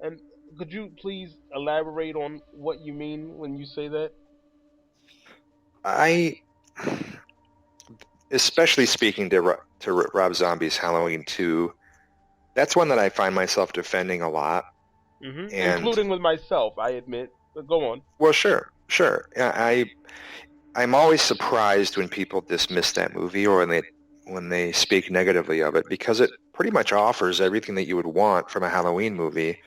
and could you please elaborate on what you mean when you say that? I, especially speaking to Rob Zombie's Halloween 2, that's one that I find myself defending a lot. And Including with myself, I admit. But go on. well, sure, sure. I'm always surprised when people dismiss that movie or when they speak negatively of it because it pretty much offers everything that you would want from a Halloween movie.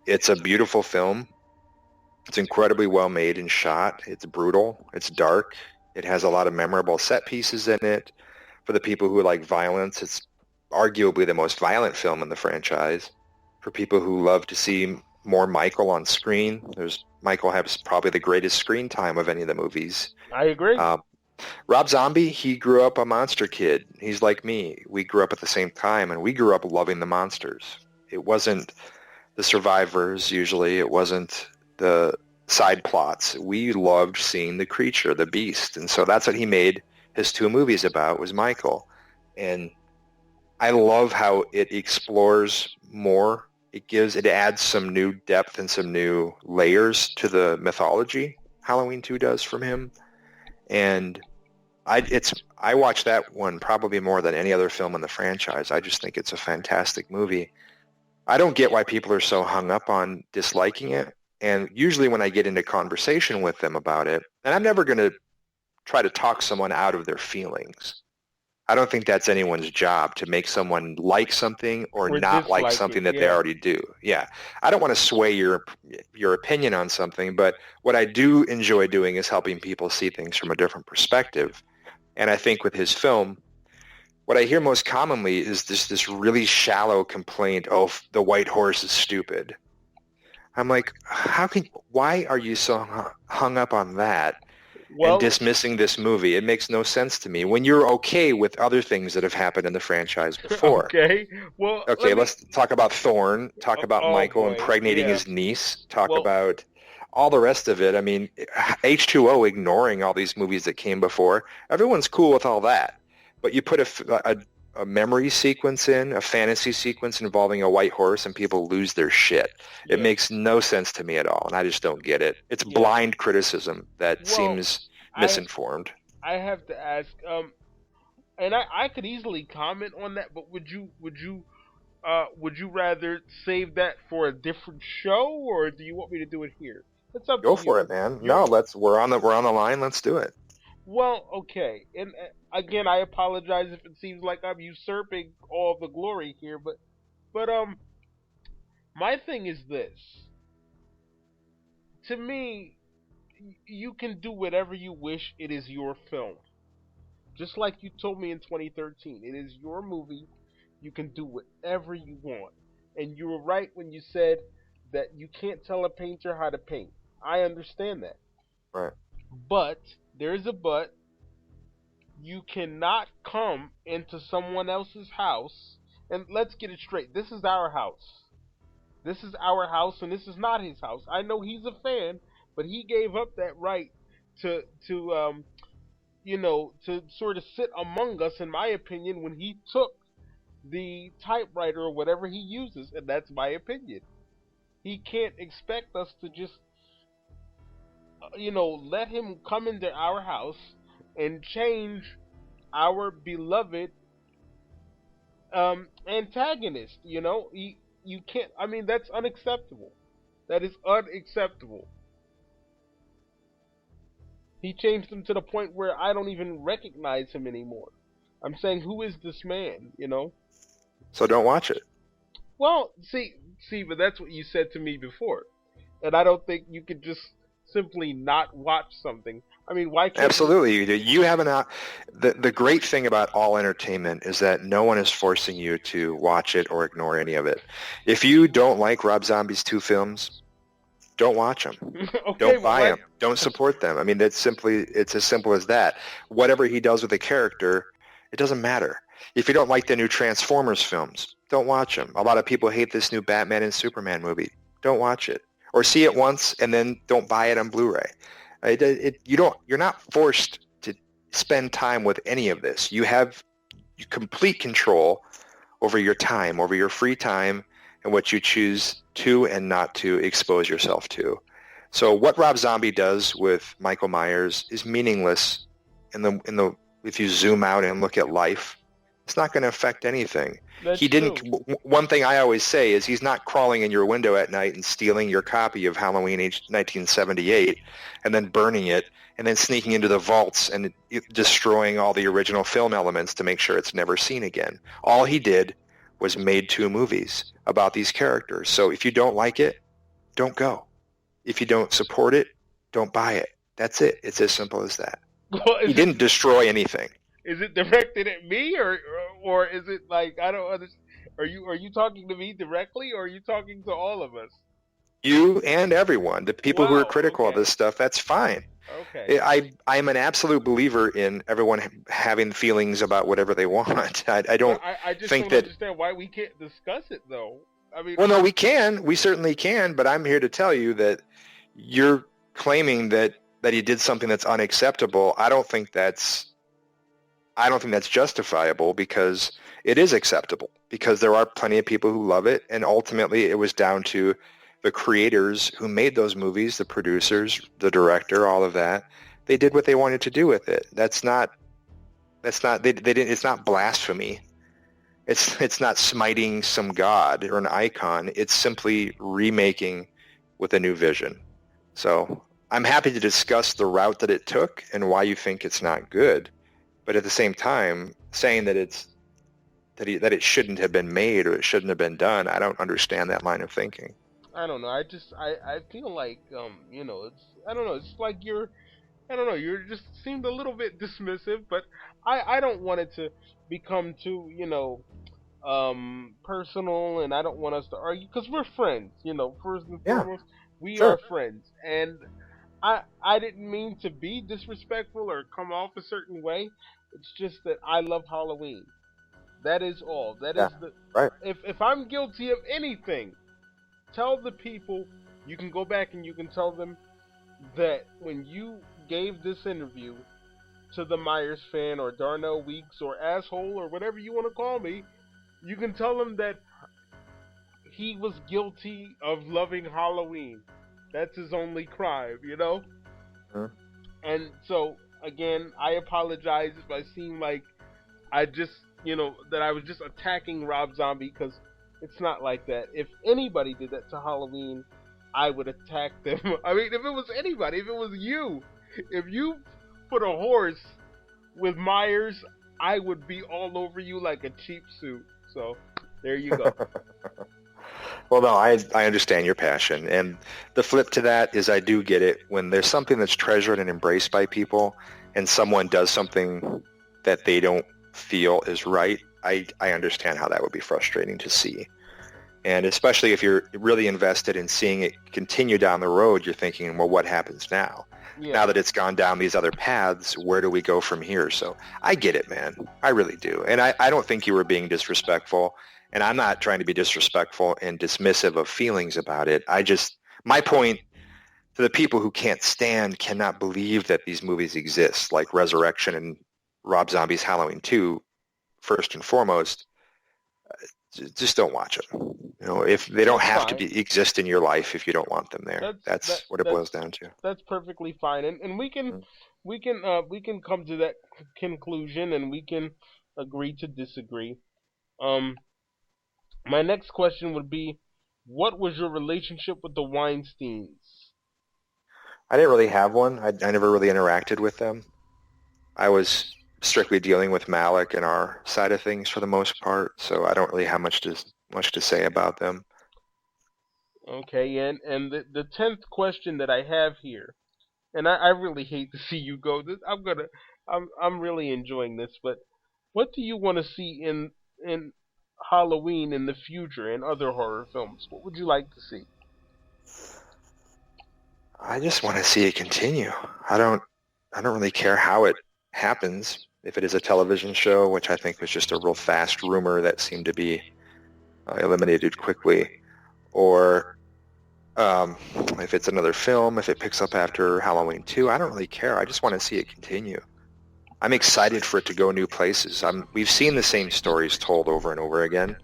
It's a beautiful film. It's incredibly well made and shot. It's brutal. It's dark. It has a lot of memorable set pieces in it. For the people who like violence, it's arguably the most violent film in the franchise. For people who love to see more Michael on screen, Michael has probably the greatest screen time of any of the movies. I agree. Uh, Rob Zombie, he grew up a monster kid. He's like me. We grew up at the same time, and we grew up loving the monsters. It wasn't the survivors usually. It wasn't the side plots. We loved seeing the creature, the beast. And so that's what he made his two movies about, was Michael. And I love how it explores more. It adds some new depth and some new layers to the mythology Halloween 2 does from him. And I watch that one probably more than any other film in the franchise. I just think it's a fantastic movie. I don't get why people are so hung up on disliking it. And usually when I get into conversation with them about it, and I'm never going to try to talk someone out of their feelings. I don't think that's anyone's job to make someone like something or not like something that they already do. Yeah. I don't want to sway your opinion on something, but what I do enjoy doing is helping people see things from a different perspective. And I think with his film, what I hear most commonly is this really shallow complaint, oh, the white horse is stupid. I'm like, why are you so hung up on that and dismissing this movie? It makes no sense to me when you're okay with other things that have happened in the franchise before. Okay, well, let's talk about Thorne, talk about Michael impregnating his niece, talk about all the rest of it. I mean, H2O ignoring all these movies that came before. Everyone's cool with all that. But you put a memory sequence in, a fantasy sequence involving a white horse, and people lose their shit. Yeah. It makes no sense to me at all, and I just don't get it. It's blind criticism that seems misinformed. I have to ask, and I could easily comment on that, but would you rather save that for a different show, or do you want me to do it here? It's up to you. Go for it, man. No, we're on the line. Let's do it. Well, okay, and again, I apologize if it seems like I'm usurping all of the glory here, but my thing is this. To me, you can do whatever you wish. It is your film. Just like you told me in 2013, it is your movie. You can do whatever you want. And you were right when you said that you can't tell a painter how to paint. I understand that. Right. But there is a but. You cannot come into someone else's house, and let's get it straight. This is our house. This is our house, and this is not his house. I know he's a fan, but he gave up that right to sort of sit among us, in my opinion, when he took the typewriter or whatever he uses, and that's my opinion. He can't expect us to just let him come into our house and change our beloved antagonist. You can't. I mean, that's unacceptable. That is unacceptable. He changed him to the point where I don't even recognize him anymore. I'm saying, who is this man? So don't watch it. Well, see, but that's what you said to me before, and I don't think you could just simply not watch something. I mean, why can't Absolutely. You have the great thing about all entertainment is that no one is forcing you to watch it or ignore any of it. If you don't like Rob Zombie's two films, don't watch them. Okay, Don't well, buy them. Don't support them. I mean, it's as simple as that. Whatever he does with the character, it doesn't matter. If you don't like the new Transformers films, don't watch them. A lot of people hate this new Batman and Superman movie. Don't watch it. Or see it once and then don't buy it on Blu-ray. You're not forced to spend time with any of this. You have complete control over your time, over your free time, and what you choose to and not to expose yourself to. So what Rob Zombie does with Michael Myers is meaningless if you zoom out and look at life. It's not going to affect anything. He didn't. True. One thing I always say is he's not crawling in your window at night and stealing your copy of Halloween 1978 and then burning it and then sneaking into the vaults and destroying all the original film elements to make sure it's never seen again. All he did was made 2 movies about these characters. So if you don't like it, don't go. If you don't support it, don't buy it. That's it. It's as simple as that. Well, he didn't destroy anything. Is it directed at me or is it like, I don't understand? Are you talking to me directly, or are you talking to all of us? You and everyone. The people who are critical of this stuff, that's fine. Okay. I'm an absolute believer in everyone having feelings about whatever they want. I don't I just think don't understand why we can't discuss it, though. I mean, well, no, we can. We certainly can. But I'm here to tell you that you're claiming that he did something that's unacceptable. I don't think that's justifiable, because it is acceptable, because there are plenty of people who love it, and ultimately it was down to the creators who made those movies, the producers, the director, all of that. They did what they wanted to do with it. It's not blasphemy. It's not smiting some god or an icon. It's simply remaking with a new vision. So I'm happy to discuss the route that it took and why you think it's not good. But at the same time, saying that it shouldn't have been made or it shouldn't have been done, I don't understand that line of thinking. I don't know. I feel like I don't know. It's like you just seemed a little bit dismissive, but I don't want it to become too personal, and I don't want us to argue, because we're friends. First and foremost, we are friends, and I didn't mean to be disrespectful or come off a certain way. It's just that I love Halloween. That is all. That is right. If I'm guilty of anything, tell the people. You can go back and you can tell them that when you gave this interview to the Myers fan or Darnell Weeks or asshole or whatever you want to call me, you can tell them that he was guilty of loving Halloween. That's his only crime, Huh? And so, again, I apologize if I seem like I just, that I was just attacking Rob Zombie, because it's not like that. If anybody did that to Halloween, I would attack them. I mean, if it was anybody, if it was you, if you put a horse with Myers, I would be all over you like a cheap suit. So, there you go. Well, no, I understand your passion. And the flip to that is I do get it. When there's something that's treasured and embraced by people and someone does something that they don't feel is right, I understand how that would be frustrating to see. And especially if you're really invested in seeing it continue down the road, you're thinking, well, what happens now? Yeah. Now that it's gone down these other paths, where do we go from here? So I get it, man. I really do. And I don't think you were being disrespectful. And I'm not trying to be disrespectful and dismissive of feelings about it. My point to the people who cannot believe that these movies exist, like Resurrection and Rob Zombie's Halloween 2, first and foremost, just don't watch them. If they don't have to exist in your life if you don't want them there. That's what it boils down to. That's perfectly fine, and we can come to that conclusion, and we can agree to disagree. My next question would be, what was your relationship with the Weinsteins? I didn't really have one. I never really interacted with them. I was strictly dealing with Malik and our side of things for the most part, so I don't really have much to say about them. Okay, and the 10th question that I have here, and I really hate to see you go. I'm really enjoying this, but what do you want to see in Halloween in the future and other horror films? What would you like to see? I just want to see it continue. I don't I don't really care how it happens. If it is a television show, which I think was just a real fast rumor that seemed to be eliminated quickly, or if it's another film, if it picks up after Halloween 2, I don't really care. I just want to see it continue. I'm excited for it to go new places. We've seen the same stories told over and over again.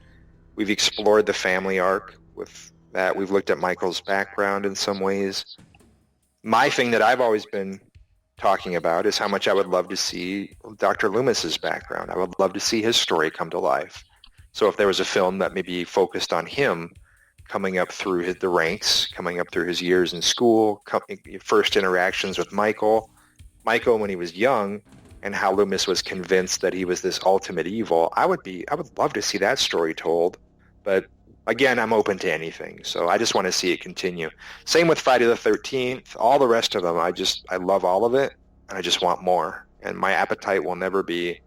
We've explored the family arc with that. We've looked at Michael's background in some ways. My thing that I've always been talking about is how much I would love to see Dr. Loomis's background. I would love to see his story come to life. So if there was a film that maybe focused on him coming up through the ranks, coming up through his years in school, first interactions with Michael when he was young, and how Loomis was convinced that he was this ultimate evil, I would love to see that story told. But again, I'm open to anything, so I just want to see it continue. Same with Friday the 13th, all the rest of them. I love all of it, and I just want more. And my appetite will never be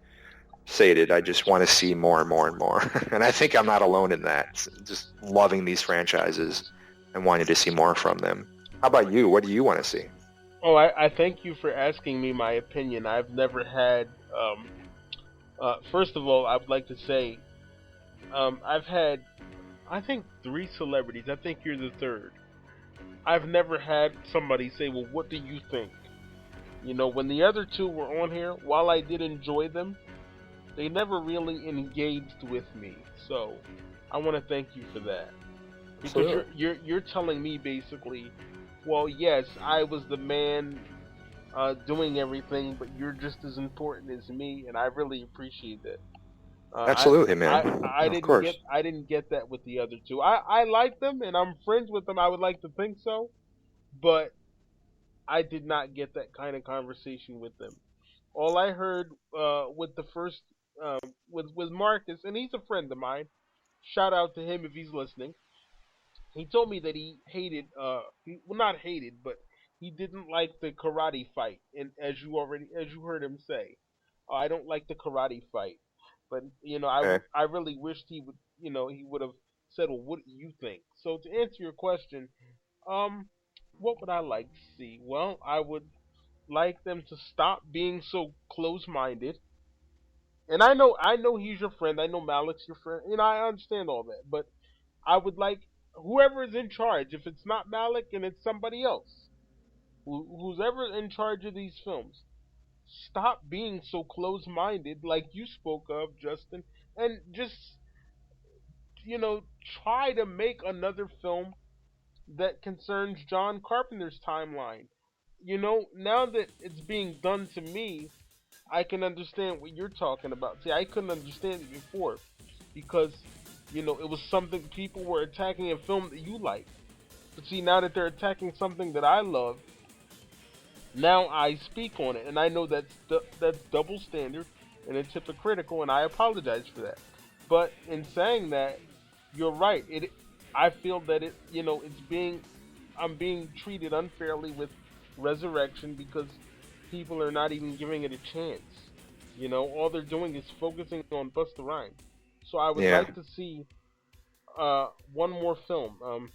sated. I just want to see more and more and more. And I think I'm not alone in that. Just loving these franchises and wanting to see more from them. How about you? What do you want to see? Oh, I thank you for asking me my opinion. I've never had. First of all, I would like to say I've had, I think, 3 celebrities. I think you're the third. I've never had somebody say, "Well, what do you think?" You know, when the other two were on here, while I did enjoy them, they never really engaged with me. So I want to thank you for that, because Absolutely. you're telling me basically, well, yes, I was the man doing everything, but you're just as important as me, and I really appreciate that. Uh, Absolutely, I, man. I Of didn't get course. that with the other two. I like them and I'm friends with them. I would like to think so, but I did not get that kind of conversation with them. All I heard with the first with Marcus, and he's a friend of mine. Shout out to him if he's listening. He told me that he hated well, not hated, but he didn't like the karate fight. And as you heard him say, I don't like the karate fight. But you know, Okay. I really wished he would, he would have said, well, what do you think? So to answer your question, um what would I like to see? Well, I would like them to stop being so close-minded. And I know he's your friend. I know Malik's your friend. You know, I understand all that, but I would like whoever is in charge, if it's not Malik and it's somebody else, who's ever in charge of these films, stop being so close-minded, like you spoke of, Justin, and just you know try to make another film that concerns John Carpenter's timeline. You know, now that it's being done to me, I can understand what you're talking about. See, I couldn't understand it before because it was something people were attacking a film that you liked. But see, now that they're attacking something that I love, now I speak on it, and I know that's double standard and it's hypocritical, and I apologize for that. But in saying that, you're right. I feel that I'm being treated unfairly with Resurrection because people are not even giving it a chance. You know, all they're doing is focusing on Busta Rhymes. So I would Yeah. like to see one more film.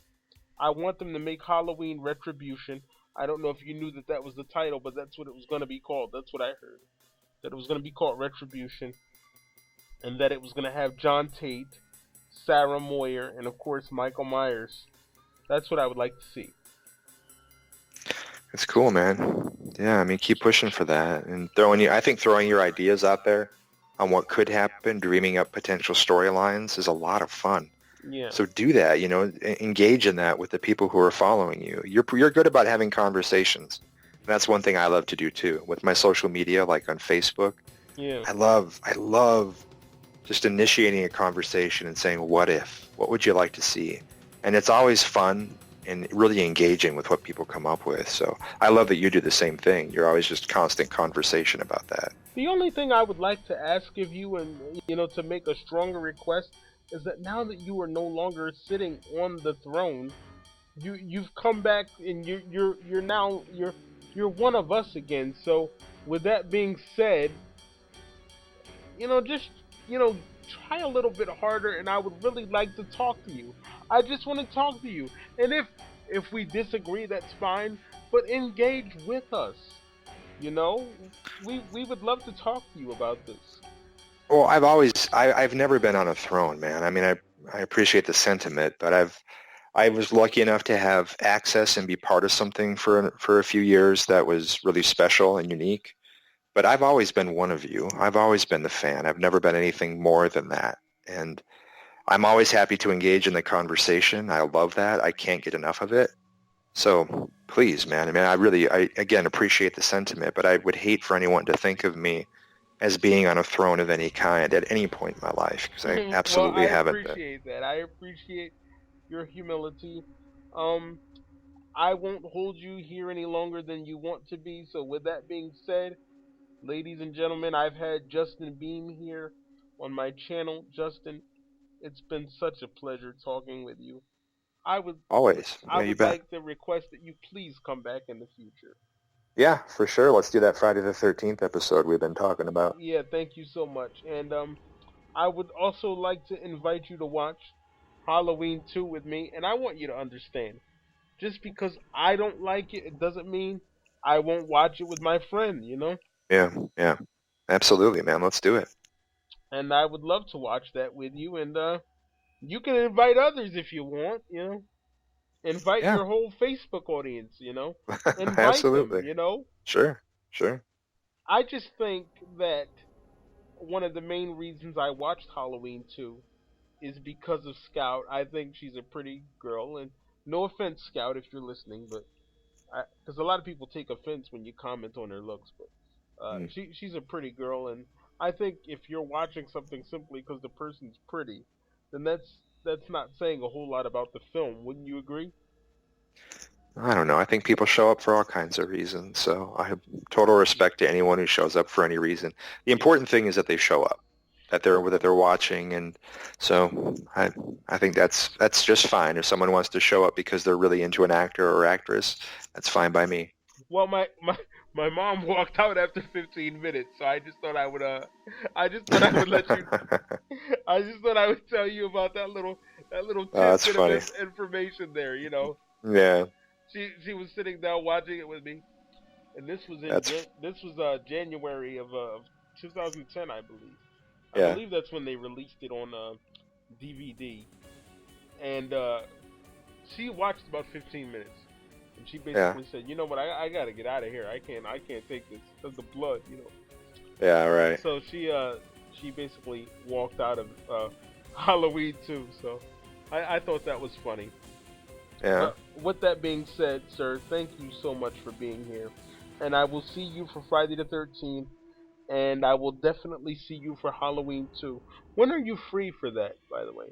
I want them to make Halloween Retribution. I don't know if you knew that that was the title, but that's what it was going to be called. That's what I heard. That it was going to be called Retribution, and that it was going to have John Tate, Sarah Moyer, and of course Michael Myers. That's what I would like to see. It's cool, man. Yeah, I mean, keep pushing for that and I think throwing your ideas out there on what could happen, dreaming up potential storylines is a lot of fun. Yeah. So do that, engage in that with the people who are following you. You're good about having conversations. And that's one thing I love to do too. With my social media, like on Facebook, Yeah. I love just initiating a conversation and saying, what if? What would you like to see? And it's always fun and really engaging with what people come up with. So I love that you do the same thing. You're always just constant conversation about that. The only thing I would like to ask of you, and to make a stronger request, is that now that you are no longer sitting on the throne, you've come back and you're now you're one of us again. So with that being said, just try a little bit harder, and I would really like to talk to you. I just want to talk to you, and if we disagree, that's fine. but engage with us. You know, we would love to talk to you about this. Well, I've never been on a throne, man. I mean, I appreciate the sentiment, but I was lucky enough to have access and be part of something for a few years that was really special and unique. But I've always been one of you. I've always been the fan. I've never been anything more than that. And I'm always happy to engage in the conversation. I love that. I can't get enough of it. So please, man. I mean, I again appreciate the sentiment, but I would hate for anyone to think of me as being on a throne of any kind at any point in my life, because I Well, absolutely I haven't been. appreciate that. I appreciate your humility. Um, I won't hold you here any longer than you want to be. So, with that being said, ladies and gentlemen, I've had Justin Beahm here on my channel. Justin, it's been such a pleasure talking with you. I would Always. I Yeah, you would bet. like to request that you please come back in the future. Yeah, for sure. Let's do that Friday the 13th episode we've been talking about. Yeah, thank you so much. And I would also like to invite you to watch Halloween 2 with me, and I want you to understand, just because I don't like it, it doesn't mean I won't watch it with my friend, you know? Yeah, yeah. Absolutely, man. Let's do it. And I would love to watch that with you, and you can invite others if you want, you know? Invite Yeah, your whole Facebook audience, you know? Invite them, absolutely. you know? Sure, sure. I just think that one of the main reasons I watched Halloween 2 is because of Scout. I think she's a pretty girl, and no offense, Scout, if you're listening, but because a lot of people take offense when you comment on her looks, but Mm. she's a pretty girl, and I think if you're watching something simply because the person's pretty, then that's not saying a whole lot about the film. Wouldn't you agree? I don't know. I think people show up for all kinds of reasons, so I have total respect to anyone who shows up for any reason. The important thing is that they show up, that Okay. they're watching, and so I think that's just fine. If someone wants to show up because they're really into an actor or actress, that's fine by me. Well, my mom walked out after 15 minutes, so I just thought I just thought I would let you I just thought I would tell you about that little That's tidbit of funny. information there. You know, Yeah, she was sitting down watching it with me, and this was that's this was January of 2010, I believe. I yeah, believe that's when they released it on DVD, and she watched about 15 minutes, and she yeah, basically said, "You know what? I gotta get out of here. I can't take this. Cause the blood, you know." yeah. Right. So she basically walked out of Halloween too. So I thought that was funny. Yeah. But with that being said, sir, thank you so much for being here, and I will see you for Friday the 13th, and I will definitely see you for Halloween too. When are you free for that, by the way?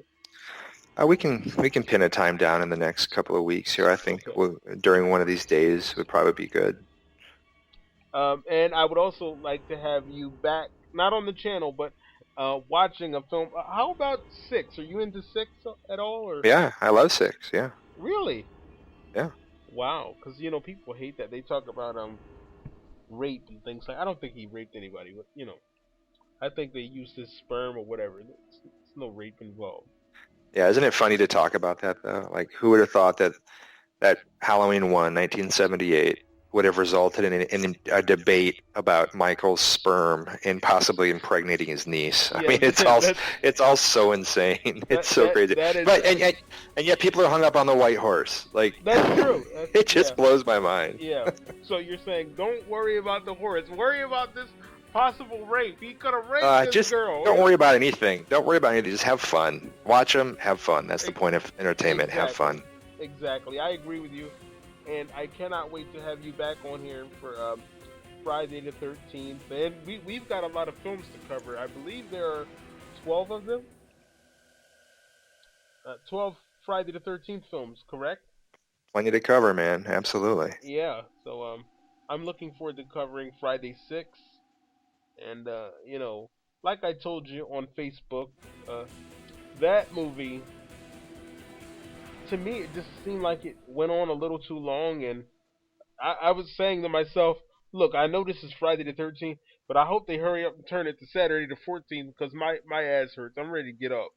We can pin a time down in the next couple of weeks here. I think Okay. during one of these days would probably be good. And I would also like to have you back, not on the channel, but watching a film. How about Six? Are you into Six at all, or Yeah, I love six. Yeah, really? yeah. Wow, because people hate that they talk about rape and things like. I don't think he raped anybody, but I think they used his sperm or whatever. It's no rape involved. Yeah, isn't it funny to talk about that though? Like, who would have thought that Halloween 1, 1978, would have resulted in a debate about Michael's sperm and possibly impregnating his niece? I Yeah, mean, it's all so insane. It's so crazy. that is But and yet people are hung up on the white horse. Like, that's true. That's it yeah. just blows my mind. Yeah. So you're saying don't worry about the horse. Worry about this possible rape. He could have raped this Just girl. don't worry about anything. Don't worry about anything. Just have fun. Watch them. Have fun. That's the Ex- point of entertainment. Have exactly. fun. Exactly. I agree with you, and I cannot wait to have you back on here for Friday the 13th. And we've got a lot of films to cover. I believe there are 12 of them. 12 Friday the 13th films, correct? Plenty to cover, man. Absolutely. Yeah. So I'm looking forward to covering Friday 6, and like I told you on Facebook, uh, that movie to me it just seemed like it went on a little too long, and I was saying to myself, look, I know this is Friday the 13th, but I hope they hurry up and turn it to Saturday the 14th because my ass hurts. I'm ready to get up.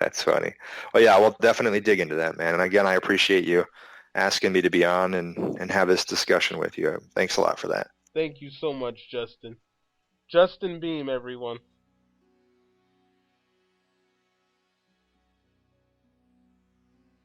That's funny. Well, yeah, we'll definitely dig into that, man. And again, I appreciate you. asking me to be on and have this discussion with you. Thanks a lot for that. Thank you so much, Justin. Justin Beahm, everyone.